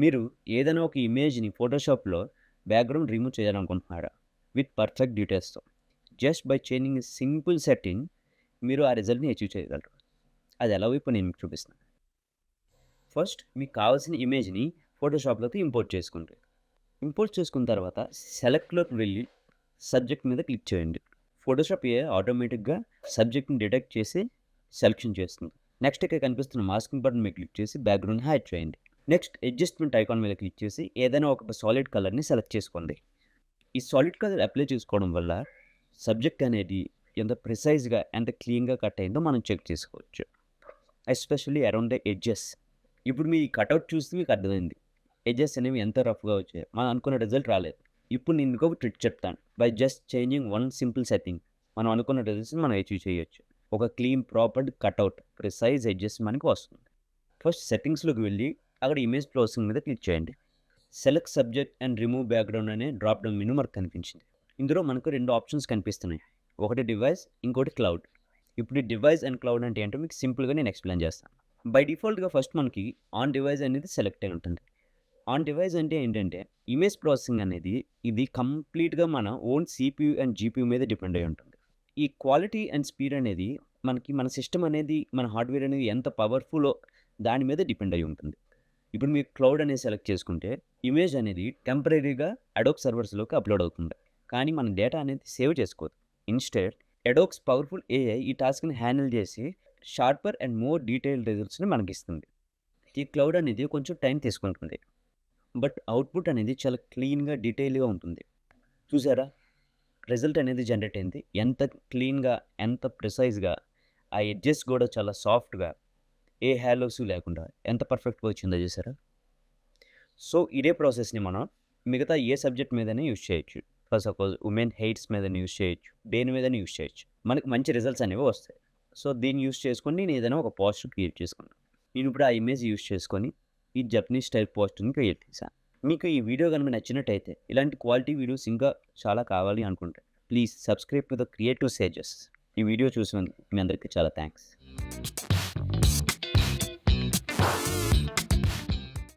మీరు ఏదైనా ఒక ఇమేజ్‌ని ఫోటోషాప్‌లో బ్యాక్‌గ్రౌండ్ రిమూవ్ చేయాలనుకుంటున్నారా? విత్ పర్ఫెక్ట్ డీటెయిల్స్‌తో. Just by changing a simple setting మీరు ఆ రిజల్ట్‌ని అచీవ్ చేయగలరు. అది ఎలాగో ఇప్పుడు నేను మీకు చూపిస్తాను. ఫస్ట్ మీకు కావాల్సిన ఇమేజ్‌ని ఫోటోషాప్‌లోకి ఇంపోర్ట్ చేసుకోండి. ఇంపోర్ట్ చేసుకున్న తర్వాత సెలెక్ట్‌లోకి వెళ్ళి సబ్జెక్ట్ మీద క్లిక్ చేయండి. ఫోటోషాప్ ఆటోమేటిక్‌గా సబ్జెక్ట్‌ని డిటెక్ట్ చేసి సెలక్షన్ చేస్తుంది. నెక్స్ట్ ఇక్కడ కనిపిస్తున్న మాస్కింగ్ బటన్ మీద క్లిక్ చేసి బ్యాక్‌గ్రౌండ్‌ని హైడ్ చేయండి. నెక్స్ట్ అడ్జస్ట్‌మెంట్ ఐకాన్ మీద క్లిక్ చేసి ఏదైనా ఒక సాలిడ్ కలర్‌ని సెలెక్ట్ చేసుకోండి. ఈ సాలిడ్ కలర్ అప్లై చేసుకోవడం వల్ల సబ్జెక్ట్ అనేది ఎంత ప్రిసైజ్‌గా, ఎంత క్లీన్‌గా కట్ అయిందో మనం చెక్ చేసుకోవచ్చు. Especially around the edges. ఇప్పుడు మీ కటౌట్ చూస్తే మీకు అర్థమైంది. ఎడ్జెస్ అనేవి ఎంత రఫ్‌గా వచ్చాయో. మనం అనుకున్న రిజల్ట్ రాలేదు. ఇప్పుడు నేను ఇంకొక ట్రిక్ చెప్తాను. By just changing one simple setting మనం అనుకున్న రిజల్ట్స్‌ని మనం అచీవ్ చేయొచ్చు. ఒక clean proper cutout, precise edges మనకి వస్తుంది. ఫస్ట్ సెట్టింగ్స్‌లోకి వెళ్ళి అక్కడ ఇమేజ్ ప్రాసెసింగ్ మీద క్లిక్ చేయండి. Select subject and remove background అనే డ్రాప్ డౌన్ మెనూ మనకు కనిపించింది. ఇందులో మనకు 2 ఆప్షన్స్ కనిపిస్తున్నాయి. ఒకటి డివైస్, ఇంకోటి క్లౌడ్. ఇప్పుడు ఈ డివైస్ అండ్ క్లౌడ్ అంటే ఏంటో మీకు సింపుల్‌గా నేను ఎక్స్‌ప్లెయిన్ చేస్తాను. బై డిఫాల్ట్‌గా ఫస్ట్ మనకి ఆన్ డివైస్ అనేది సెలెక్ట్ అయి ఉంటుంది. ఆన్ డివైస్ అంటే ఏంటంటే ఇమేజ్ ప్రాసెసింగ్ అనేది ఇది కంప్లీట్‌గా మన ఓన్ సీపీయూ అండ్ జీపీయూ మీద డిపెండ్ అయ్యి ఉంటుంది. ఈ క్వాలిటీ అండ్ స్పీడ్ అనేది మనకి మన సిస్టమ్ అనేది, మన హార్డ్‌వేర్ అనేది ఎంత పవర్‌ఫుల్లో దాని మీద డిపెండ్ అయ్యి ఉంటుంది. ఇప్పుడు మీరు క్లౌడ్ అనేది సెలెక్ట్ చేసుకుంటే ఇమేజ్ అనేది టెంపరరీగా అడోబ్ సర్వర్స్‌లోకి అప్‌లోడ్ అవుతుంది. కానీ మన డేటా అనేది సేవ్ చేసుకోదు. ఇన్‌స్టెడ్ అడోబ్స్ పవర్‌ఫుల్ ఏఐ ఈ టాస్క్‌ని హ్యాండిల్ చేసి షార్పర్ అండ్ మోర్ డీటెయిల్డ్ రిజల్ట్స్‌ని మనకిస్తుంది. ఈ క్లౌడ్ అనేది కొంచెం టైం తీసుకుంటుంది. బట్ అవుట్‌పుట్ అనేది చాలా క్లీన్‌గా, డీటెయిల్‌గా ఉంటుంది. చూసారా? రిజల్ట్ అనేది జనరేట్ అయింది. ఎంత క్లీన్‌గా, ఎంత ప్రిసైజ్‌గా, ఆ ఎడ్జెస్ కూడా చాలా సాఫ్ట్‌గా, ఏ హాలోస్ లేకుండా ఎంత పర్ఫెక్ట్‌గా వచ్చిందో చూసారా? సో, ఇదే ప్రాసెస్‌ని మనం మిగతా ఏ సబ్జెక్ట్ మీదైనా యూజ్ చేయొచ్చు. ఫర్ సపోజ్ ఉమెన్ హెయిర్స్ మీదైనా యూజ్ చేయొచ్చు. దేని మీదైనా యూజ్ చేయొచ్చు. మనకు మంచి రిజల్ట్స్ అనేవి వస్తాయి. సో, దీన్ని యూజ్ చేసుకొని నేను ఏదైనా ఒక పోస్టర్ క్రియేట్ చేసుకున్నాను. నేను ఇప్పుడు ఆ ఇమేజ్ యూజ్ చేసుకొని ఈ జపనీస్ స్టైల్ పోస్టర్‌ని క్రియేట్ చేశాను. మీకు ఈ వీడియో గనుక నచ్చినట్టయితే ఇలాంటి క్వాలిటీ వీడియోస్ ఇంకా చాలా కావాలి అనుకుంటే please subscribe to the creative sages. ఈ వీడియో చూసినందుకు మీ అందరికీ చాలా థాంక్స్.